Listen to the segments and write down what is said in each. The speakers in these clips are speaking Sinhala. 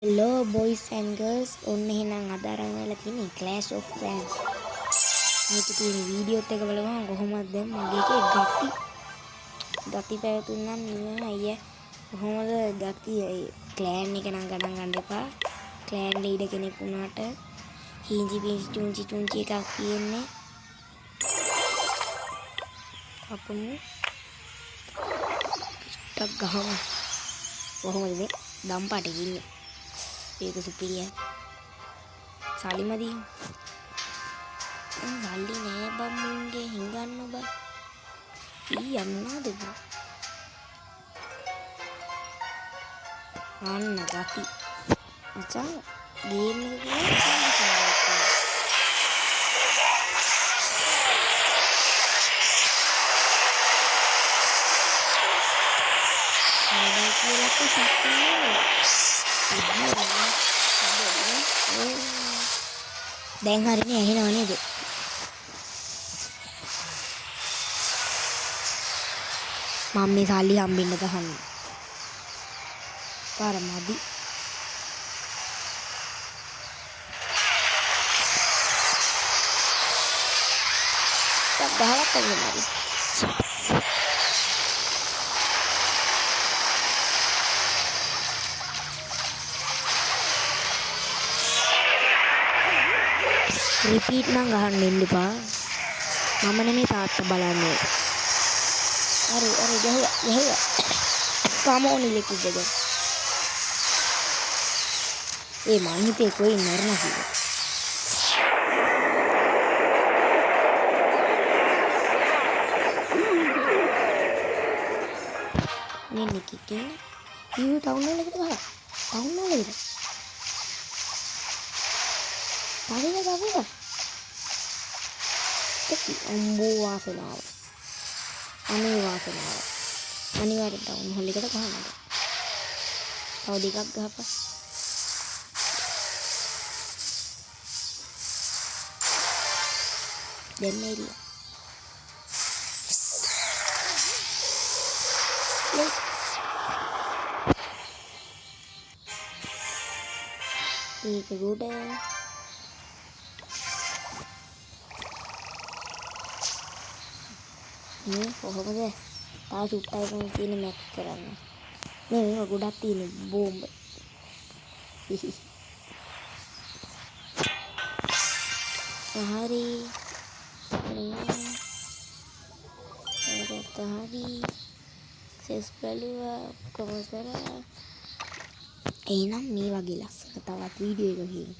Hello boys and girls ඔන්න එහෙනම් අද අරන් වෙලා තියෙන්නේ Clash of Clans. මේක තියෙන වීඩියෝත් එක බලමු කොහොමද දැන් මගේ එකේ ගති පැවතුම් නම් නෙමෙයි අයියා. කොහොමද ගති ක්ලෑන් එක නම් ගණන් ගන්න එපා. ක්ලෑන් ලීඩර් කෙනෙක් වුණාට හීංජි පිංජි චුංචි එකක් තියෙන්නේ. අපමු ටක් ගහමු. කොහොමද මේ දම්පාට ඉන්නේ? ඒක සුපිරියයි. සාලිමදී. සල්ලි නෑ බම්මුන්ගේ හිඟන්න බා. ඊ යන්නද බා. අන්න ගති. මචං ගේම් එක දැන් හරිනේ ඇහෙනව නේද? මම මේ සල්ලි හම්බෙන්න ගහන්නේ. පාර මදි. ගහවත් අගමරි. රිපීට් නම් ගහන්න එන්න එපා. මම නෙමෙයි තාත්තා බලන්නේ. අර ගහුවා. කමෝනි ලෙකුද දැන්. ඒ මං හිතේ කොයි නරන කියලා. නෙන්නේ කිකින්. ඊ ටවුන් වල එකට ගහලා. ටවුන් වල එකට. තවද. අම්බෝ වාසනාව. අනේ වාසනාව. අනිවාර්යෙන් ටවුන් හොල් එකට ගහන්න. තව දෙකක් ගහපන්. දැන් එරියා. ඒක ගොඩ. මේ කොහොමද? තා සුට්ටයි තියෙන මැක්ස් කරන්න. මේ ගොඩක් තියෙන බෝම්බ. හරි. සෙස් බලුවා කොහොමද කරා? එහෙනම් මේ වගේ ලස්සන තවත් වීඩියෝ එකකින්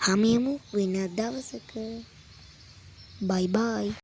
හමුවෙමු වෙන දවසක. බයි බයි.